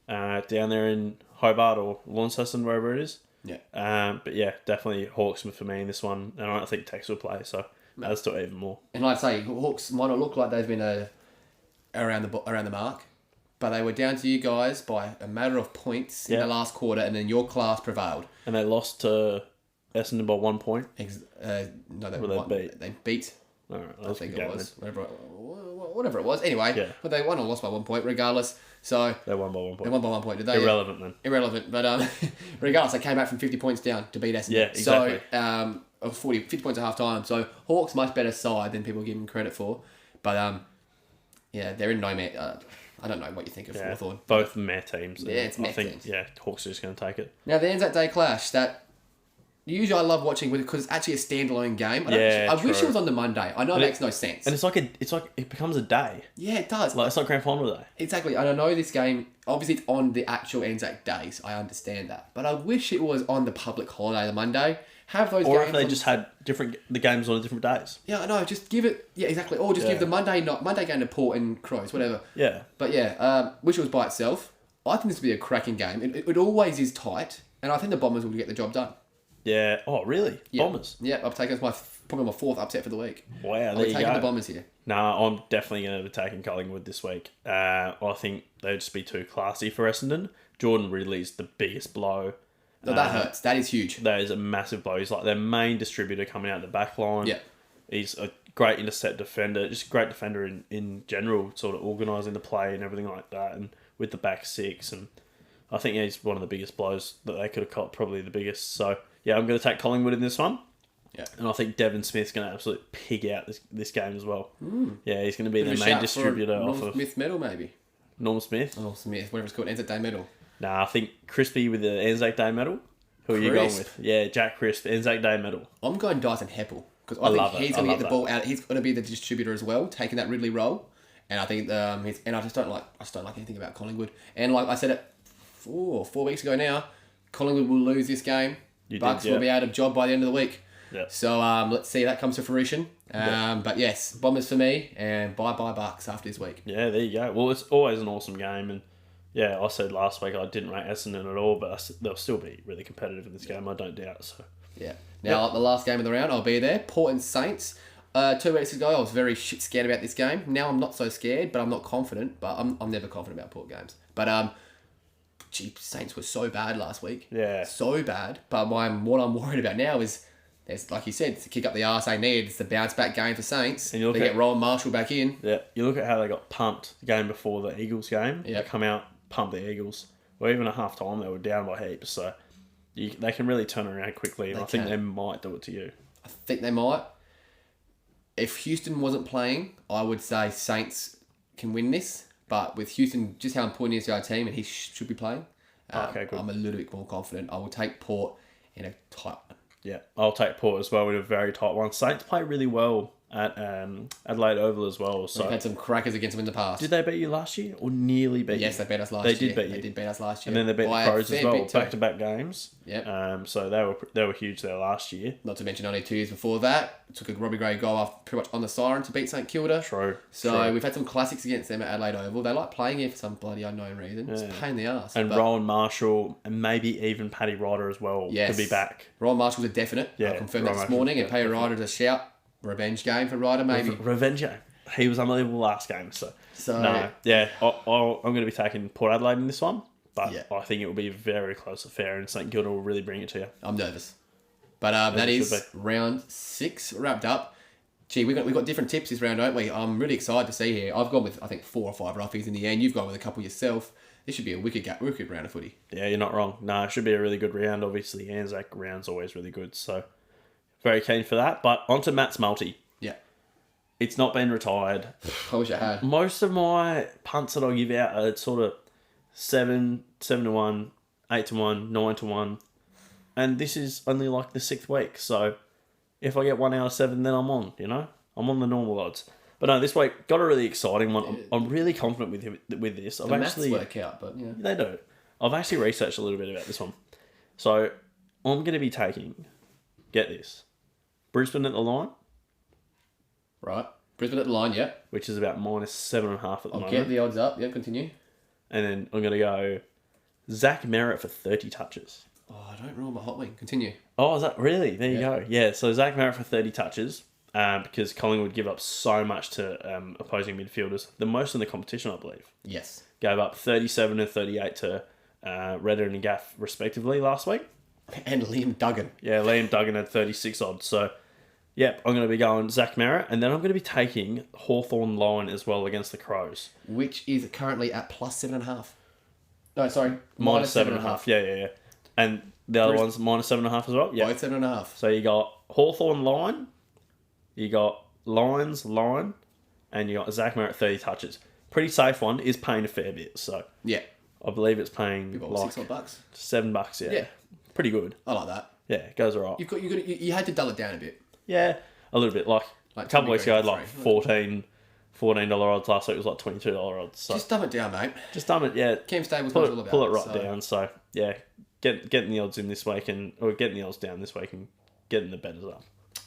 down there in Hobart or Launceston, wherever it is. Yeah. But yeah, definitely Hawks for me in this one. And I don't think Tex will play, so that's still even more. And like I say, Hawks might not look like they've been around the mark, but they were down to you guys by a matter of points in the last quarter, and then your class prevailed. And they lost to Essendon by 1 point. No, they Well, they They beat. All right, I think it was whatever it was. Anyway, but they won or lost by 1 point, regardless. So They won by 1 they point. won by 1 point. Did they? Irrelevant then. Irrelevant, but regardless, they came back from 50 points down to beat Essendon. Yeah, exactly. So 50 points at half time. So Hawks much better side than people give them credit for, but yeah, they're in no man. I don't know what you think of Hawthorn. Both meh teams. Yeah, it's meh I think, teams. yeah, Hawks are just going to take it. Now the Anzac Day clash that. Usually I love watching because it's actually a standalone game. Yeah, I wish it true. was on the Monday. I know it makes no sense. And it's like it becomes a day. Yeah, it does. Like it's like grand final day. Exactly. And I know this game, obviously it's on the actual Anzac days. I understand that. But I wish it was on the public holiday, the Monday. Have those Or games if they on- just had the games on different days. Yeah, I know. Just give it... Yeah, exactly. Or just give the Monday game to Port and Crows, whatever. Yeah. But yeah, wish it was by itself. I think this would be a cracking game. It always is tight. And I think the Bombers will get the job done. Yeah. Oh, really? Yeah. Bombers? Yeah, I've taken probably my fourth upset for the week. Wow, I'm there you taking go. the Bombers here. Nah, I'm definitely going to be taking Collingwood this week. I think they'd just be too classy for Essendon. Jordan Ridley's the biggest blow. No, that hurts. That is huge. That is a massive blow. He's like their main distributor coming out the back line. Yeah. He's a great intercept defender, just a great defender in general, sort of organising the play and everything like that, and with the back six. And I think he's one of the biggest blows that they could have caught, probably the biggest. So, yeah, I'm going to take Collingwood in this one. Yeah. And I think Devon Smith's going to absolutely pig out this game as well. Yeah, he's going to be Bit of their a main shout distributor for off of Smith medal, maybe. Norm Smith. Oh, Smith, whatever it's called, Anzac Day medal. Nah, I think Crispy with the Anzac Day medal. Who are you going Crisp. with? Yeah, Jack Crisp, Anzac Day medal. I'm going Dyson Heppel because I love think it. he's I going to love get the ball out. He's going to be the distributor as well, taking that Ridley role. And I think and I just don't like anything about Collingwood. And like I said it 4 weeks ago now, Collingwood will lose this game. Bucks will be out of job by the end of the week. Yeah. So let's see if that comes to fruition. But yes, Bombers for me, and bye Bucks after this week. Yeah, there you go. Well, it's always an awesome game, and yeah, I said last week I didn't rate Essendon at all, but they'll still be really competitive in this game. I don't doubt. So Yeah. Now, the last game of the round, I'll be there. Port and Saints. 2 weeks ago, I was very shit scared about this game. Now I'm not so scared, but I'm not confident. But I'm never confident about Port games. But Saints were so bad last week. Yeah. So bad. But what I'm worried about now is, there's, like you said, to kick up the arse they need. It's the bounce back game for Saints. And you look they at- get Rowan Marshall back in. Yeah, you look at how they got pumped the game before the Eagles game. Yep. They come out, pump the Eagles. Or even at half time, they were down by heaps. So they can really turn around quickly. And I think they might do it to you. I think they might. If Houston wasn't playing, I would say Saints can win this. But with Houston, just how important he is to our team, and he should be playing, Okay, good. I'm a little bit more confident. I will take Port in a tight one. Yeah, I'll take Port as well in a very tight one. Saints play really well at Adelaide Oval as well. So We've had some crackers against them in the past. did they beat you last year or nearly beat you? Yes, they beat us last year. They did beat you. They did beat us last year. And then they beat By the a Crows as fair well, bit too. back-to-back games. Yep. So they were huge there last year. Not to mention only 2 years before that, took a Robbie Gray goal off pretty much on the siren to beat St Kilda. True. So we've had some classics against them at Adelaide Oval. They like playing here for some bloody unknown reason. It's a pain in the arse. And but Rowan Marshall and maybe even Paddy Ryder as well could be back. Rowan Marshall's a definite. Yeah, I confirmed that Rowan this morning. And Marshall's Paddy Ryder's a shout. Revenge game for Ryder, maybe. Revenge game. He was unbelievable last game. So No. Yeah, I'm going to be taking Port Adelaide in this one. But Yeah. I think it will be a very close affair and St Kilda will really bring it to you. I'm nervous. But that it is should round 6 wrapped up. Gee, we've got different tips this round, don't we? I'm really excited to see here. I've gone with, I think, 4 or 5 roughies in the end. You've gone with a couple yourself. This should be a wicked round of footy. Yeah, you're not wrong. No, it should be a really good round. Obviously, ANZAC round's always really good. So very keen for that. But on to Matt's multi. Yeah. It's not been retired. I wish I had. Most of my punts that I give out are sort of 7 to 1, 8 to 1, 9 to 1. And this is only like the 6th week. So if I get 1 out of 7, then I'm on, I'm on the normal odds. But no, this week got a really exciting one. I'm really confident with this. The maths work out, but yeah. They do. I've actually researched a little bit about this one. So I'm going to be taking, get this, Brisbane at the line, Right. Brisbane at the line, yeah. which is about -7.5 at the I'll moment. get the odds up. Yeah, continue. And then I'm going to go Zach Merritt for 30 touches. Oh, I don't rule my hot wing. Continue. Oh, is that really? There you go. Yeah, so Zach Merritt for 30 touches because Collingwood give up so much to opposing midfielders. The most in the competition, I believe. Yes. Gave up 37 and 38 to Redder and Gaff, respectively, last week. And Liam Duggan. Yeah, Liam Duggan had 36 odds. So, yep, I'm going to be going Zach Merritt. And then I'm going to be taking Hawthorn line as well against the Crows. Which is currently at +7.5. No, sorry. -7.5. Yeah. And the other one's -7.5 as well. Yeah. Both 7.5. So you got Hawthorn line, you got Lions line, and you got Zach Merritt 30 touches. Pretty safe one, is paying a fair bit. So Yeah. I believe it's paying You've got like $6 bucks. $7. Yeah. Yeah. Pretty good. I like that. Yeah, it goes alright. You had to dull it down a bit. Yeah, a little bit. Like a couple weeks ago, I had like $14 odds. Last week it was like $22 odds. So Just dumb it down, mate. just dumb it. Yeah. Cam Stable's Pull all it, about pull it it, right so- down. So yeah, getting the odds in this week or getting the odds down this week and getting the betters up.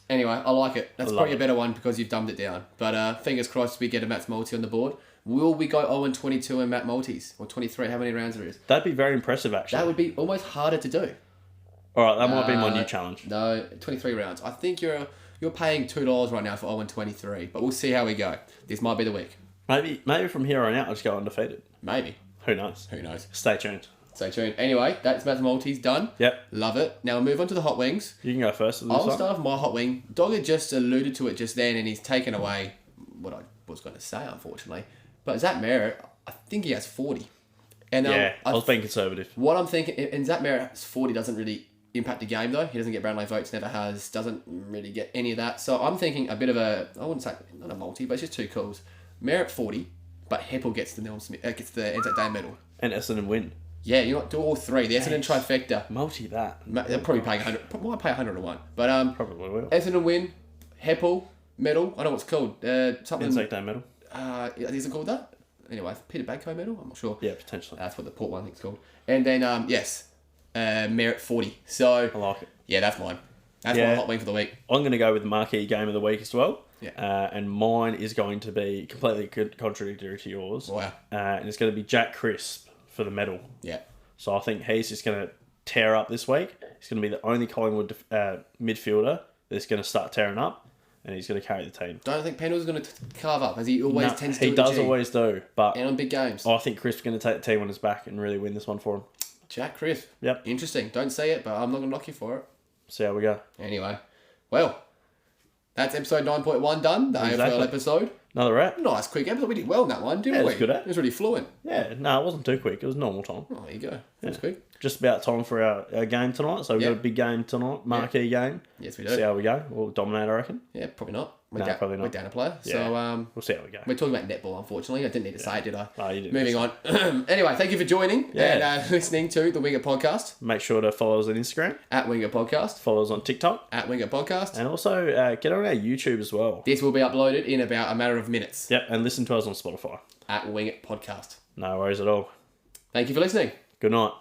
Anyway, I like it. That's I love probably it. a better one because you've dumbed it down. But fingers crossed we get a Matt's multi on the board. Will we go 0-22 in Matt multis? Or 23, how many rounds there is? That'd be very impressive, actually. That would be almost harder to do. All right, that might be my new challenge. No, 23 rounds. I think you're paying $2 right now for 0-23, but we'll see how we go. This might be the week. Maybe from here on out, I'll just go undefeated. Maybe. Who knows? Who knows? Stay tuned. Stay tuned. Anyway, that's Matt's multis done. Yep. Love it. Now we'll move on to the hot wings. You can go first. With this I'll one. start with my hot wing. Dogger just alluded to it just then, and he's taken away what I was going to say, unfortunately. But Zach Merritt, I think he has 40. And Yeah, I was being conservative. what I'm thinking, and Zach Merritt's 40 doesn't really impact the game though. He doesn't get Brownlow votes, never has, doesn't really get any of that. So I'm thinking a bit of I wouldn't say not a multi, but it's just 2 calls. Merritt 40, but Heppel gets the gets the ANZAC Day medal. And Essendon win. Yeah, you not do all 3. The Essendon trifecta. Multi that. They're probably paying 100. Might pay 100 to 1. But Probably will. Essendon win, Heppel medal. I know what it's called. Something. ANZAC Day medal. Is it called that? Anyway, Peter Bagco medal. I'm not sure. Yeah, potentially. That's what the Port one think's called. And then Merritt 40. So I like it. yeah, that's mine. That's my hot wing for the week. I'm going to go with the marquee game of the week as well. Yeah. And mine is going to be completely contradictory to yours. Wow. And it's going to be Jack Crisp for the medal. Yeah. So I think he's just going to tear up this week. He's going to be the only Collingwood midfielder that's going to start tearing up, and he's going to carry the team. Don't think Pendle's going to carve up, as he always tends to do. He does always do, but and on big games. I think Crisp's going to take the team on his back and really win this one for him. Jack Crisp. Yep. Interesting. Don't say it, but I'm not going to knock you for it. See how we go. Anyway, well, that's episode 9.1 done, the AFL episode. Another wrap. Nice, quick episode. We did well in that one, didn't we? It was good, eh? It was really fluent. Yeah, no, it wasn't too quick. It was normal time. Oh, there you go. It was quick. Just about time for our game tonight. So we've got a big game tonight, marquee game. Yes, we do. See how we go. We'll dominate, I reckon. Yeah, probably not. Probably not. We're down a player. Yeah. So we'll see how we go. we're talking about netball, unfortunately. I didn't need to say it, did I? No, you didn't. Moving on. Anyway, thank you for joining and listening to the Winger Podcast. Make sure to follow us on Instagram. At Winger Podcast. Follow us on TikTok. At Winger Podcast. And also get on our YouTube as well. This will be uploaded in about a matter of minutes. Yep, and listen to us on Spotify. At Winger Podcast. No worries at all. Thank you for listening. Good night.